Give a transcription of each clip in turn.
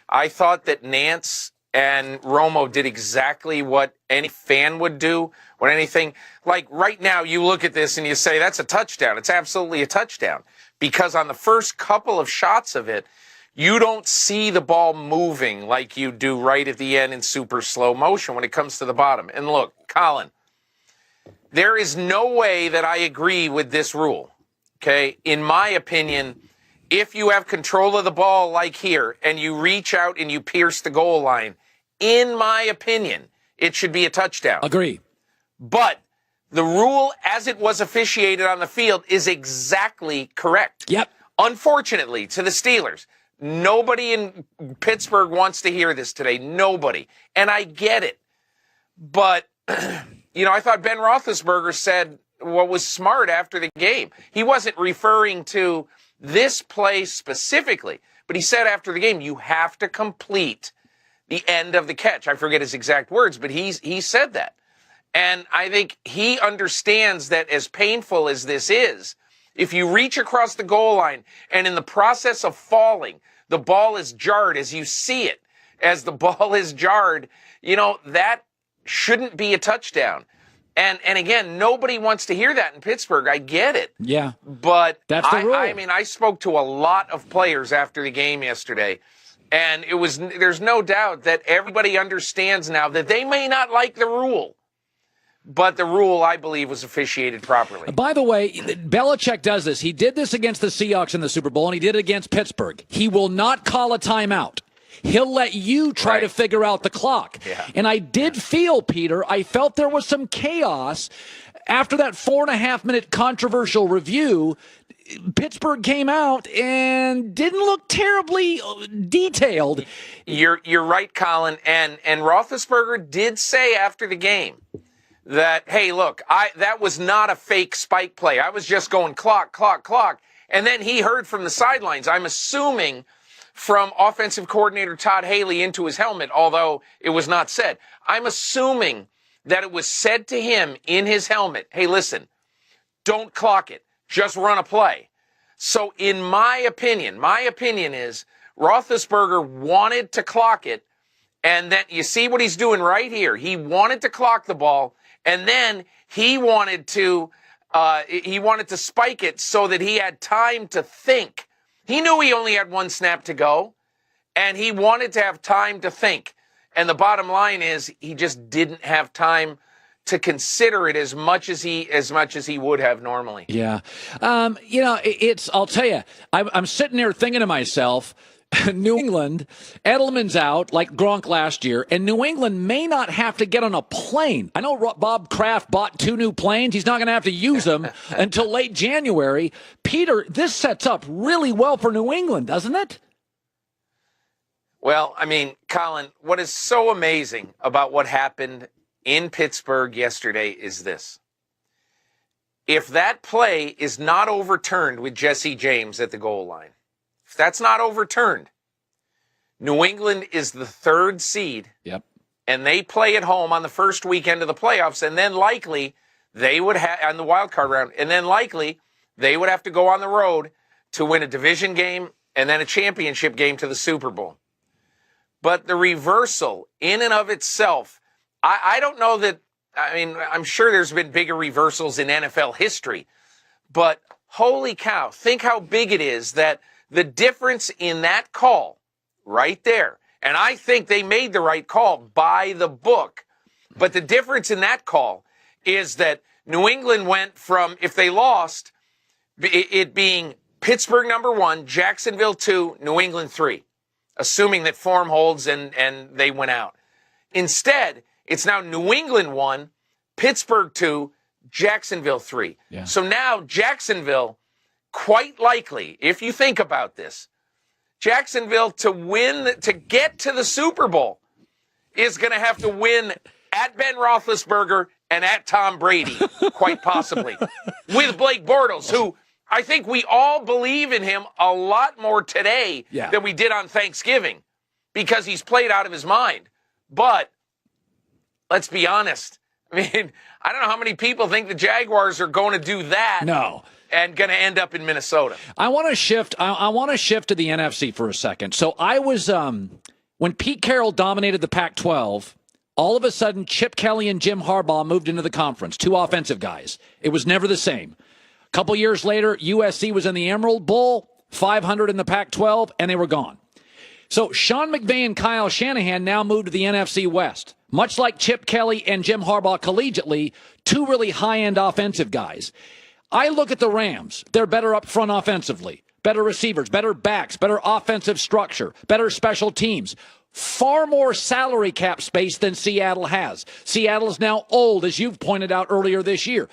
I thought that Nance and Romo did exactly what any fan would do when anything, like right now you look at this and you say, that's a touchdown. It's absolutely a touchdown because on the first couple of shots of it, you don't see the ball moving like you do right at the end in super slow motion when it comes to the bottom. And look, Colin, there is no way that I agree with this rule. Okay. In my opinion, if you have control of the ball like here and you reach out and you pierce the goal line, in my opinion, it should be a touchdown. Agree. But the rule as it was officiated on the field is exactly correct. Yep. Unfortunately, to the Steelers, nobody in Pittsburgh wants to hear this today. Nobody. And I get it. But, I thought Ben Roethlisberger said what was smart after the game. He wasn't referring to this play specifically, but he said after the game, you have to complete the end of the catch. I forget his exact words, but he said that. And I think he understands that as painful as this is, if you reach across the goal line and in the process of falling, the ball is jarred as you see it, as the ball is jarred, that shouldn't be a touchdown. And again, nobody wants to hear that in Pittsburgh. I get it. Yeah. But that's the rule. I spoke to a lot of players after the game yesterday, and there's no doubt that everybody understands now that they may not like the rule. But the rule, I believe, was officiated properly. By the way, Belichick does this. He did this against the Seahawks in the Super Bowl, and he did it against Pittsburgh. He will not call a timeout. He'll let you try to figure out the clock. Yeah. And I did feel, Peter, I felt there was some chaos after that 4.5-minute controversial review. Pittsburgh came out and didn't look terribly detailed. You're right, Colin. And Roethlisberger did say after the game that, hey, look, that was not a fake spike play. I was just going clock, clock, clock. And then he heard from the sidelines, I'm assuming from offensive coordinator Todd Haley into his helmet, although it was not said. I'm assuming that it was said to him in his helmet, hey, listen, don't clock it. Just run a play. So in my opinion is Roethlisberger wanted to clock it. And then you see what he's doing right here. He wanted to clock the ball. And then he wanted to spike it so that he had time to think. He knew he only had one snap to go, and he wanted to have time to think. And the bottom line is he just didn't have time to consider it as much as he would have normally. Yeah. I'll tell you, I'm sitting there thinking to myself, New England, Edelman's out like Gronk last year, and New England may not have to get on a plane. I know Bob Kraft bought 2 new planes. He's not going to have to use them until late January. Peter, this sets up really well for New England, doesn't it? Well, Colin, what is so amazing about what happened in Pittsburgh yesterday is this. If that play is not overturned with Jesse James at the goal line, if that's not overturned, New England is the 3rd seed. Yep. And they play at home on the first weekend of the playoffs, and then likely they would have on the wild card round, and then likely they would have to go on the road to win a division game and then a championship game to the Super Bowl. But the reversal in and of itself, I don't know that, I'm sure there's been bigger reversals in NFL history, but holy cow, think how big it is that the difference in that call right there, and I think they made the right call by the book, but the difference in that call is that New England went from, if they lost, it being Pittsburgh number 1, Jacksonville 2, New England 3, assuming that form holds and they went out. Instead, it's now New England 1, Pittsburgh 2, Jacksonville 3. Yeah. So now Jacksonville, quite likely, if you think about this, Jacksonville to get to the Super Bowl is going to have to win at Ben Roethlisberger and at Tom Brady, quite possibly, with Blake Bortles, who I think we all believe in him a lot more today than we did on Thanksgiving because he's played out of his mind. But let's be honest. I don't know how many people think the Jaguars are going to do that. No. and going to end up in Minnesota. I want to shift. I want to shift to the NFC for a second. So I was when Pete Carroll dominated the Pac-12. All of a sudden, Chip Kelly and Jim Harbaugh moved into the conference, two offensive guys. It was never the same. A couple years later, USC was in the Emerald Bowl, 500 in the Pac-12, and they were gone. So Sean McVay and Kyle Shanahan now moved to the NFC West. Much like Chip Kelly and Jim Harbaugh collegiately, two really high-end offensive guys. I look at the Rams. They're better up front offensively, better receivers, better backs, better offensive structure, better special teams. Far more salary cap space than Seattle has. Seattle is now old, as you've pointed out earlier this year.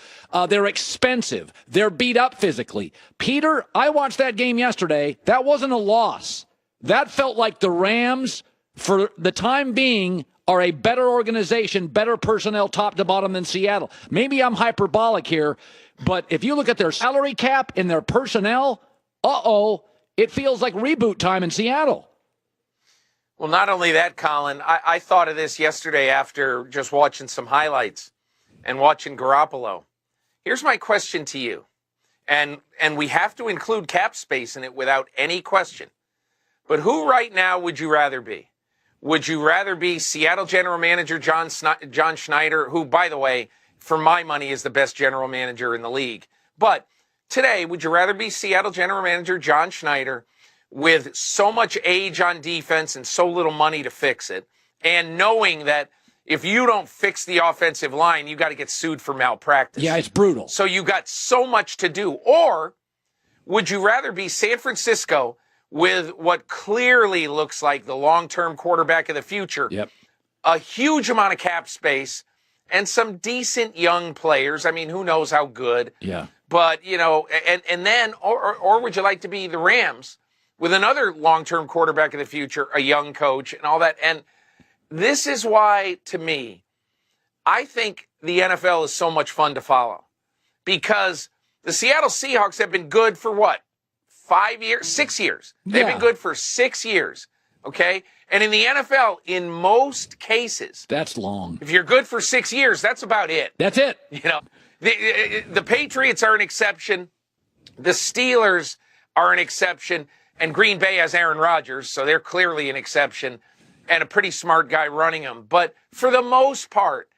They're expensive. They're beat up physically. Peter, I watched that game yesterday. That wasn't a loss. That felt like the Rams, for the time being, are a better organization, better personnel top to bottom than Seattle. Maybe I'm hyperbolic here, but if you look at their salary cap and their personnel, it feels like reboot time in Seattle. Well, not only that, Colin, I thought of this yesterday after just watching some highlights and watching Garoppolo. Here's my question to you, and we have to include cap space in it without any question. But who right now would you rather be? Would you rather be Seattle general manager John Schneider, who, by the way, for my money is the best general manager in the league? But today, would you rather be Seattle general manager John Schneider, with so much age on defense and so little money to fix it, and knowing that if you don't fix the offensive line, you got to get sued for malpractice? Yeah, it's brutal. So you got so much to do. Or would you rather be San Francisco with what clearly looks like the long-term quarterback of the future, a huge amount of cap space, and some decent young players? I mean, who knows how good? Yeah. But, and then, or would you like to be the Rams, with another long-term quarterback of the future, a young coach, and all that? And this is why, to me, I think the NFL is so much fun to follow. Because the Seattle Seahawks have been good for what? 5 years? 6 years. They've been good for 6 years. Okay? And in the NFL, in most cases, that's long. If you're good for 6 years, that's about it. That's it. The Patriots are an exception. The Steelers are an exception. And Green Bay has Aaron Rodgers, so they're clearly an exception and a pretty smart guy running them. But for the most part,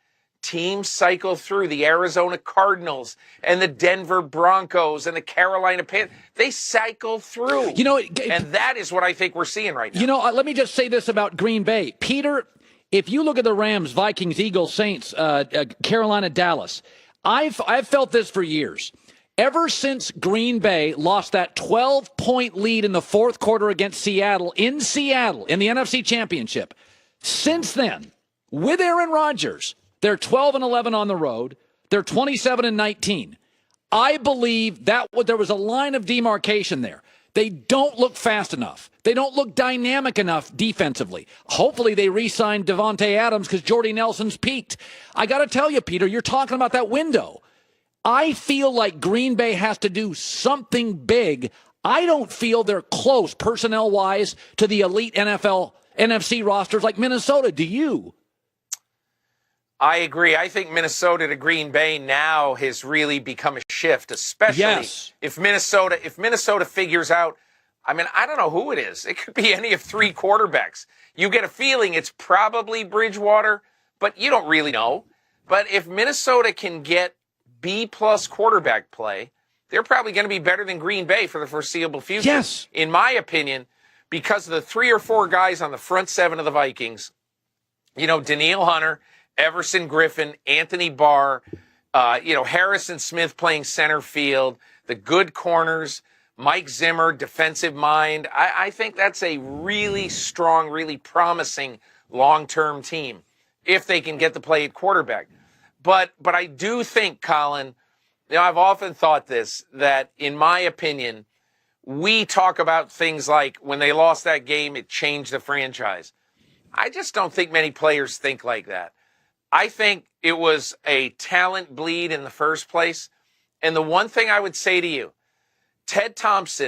teams cycle through. The Arizona Cardinals and the Denver Broncos and the Carolina Panthers, they cycle through. And that is what I think we're seeing right now. Let me just say this about Green Bay. Peter, if you look at the Rams, Vikings, Eagles, Saints, Carolina, Dallas, I've felt this for years. Ever since Green Bay lost that 12-point lead in the fourth quarter against Seattle in the NFC Championship, since then, with Aaron Rodgers, they're 12-11 on the road. They're 27-19. I believe that there was a line of demarcation there. They don't look fast enough. They don't look dynamic enough defensively. Hopefully they re-signed Devontae Adams because Jordy Nelson's peaked. I got to tell you, Peter, you're talking about that window. I feel like Green Bay has to do something big. I don't feel they're close personnel-wise to the elite NFC rosters like Minnesota. Do you? I agree. I think Minnesota to Green Bay now has really become a shift, especially if Minnesota figures out, I don't know who it is. It could be any of three quarterbacks. You get a feeling it's probably Bridgewater, but you don't really know. But if Minnesota can get B-plus quarterback play, they're probably going to be better than Green Bay for the foreseeable future. Yes. In my opinion, because of the 3 or 4 guys on the front seven of the Vikings, Danielle Hunter, Everson Griffin, Anthony Barr, Harrison Smith playing center field, the good corners, Mike Zimmer, defensive mind. I think that's a really strong, really promising long-term team if they can get to play at quarterback. But I do think, Colin, I've often thought this, that in my opinion, we talk about things like when they lost that game, it changed the franchise. I just don't think many players think like that. I think it was a talent bleed in the first place. And the one thing I would say to you, Ted Thompson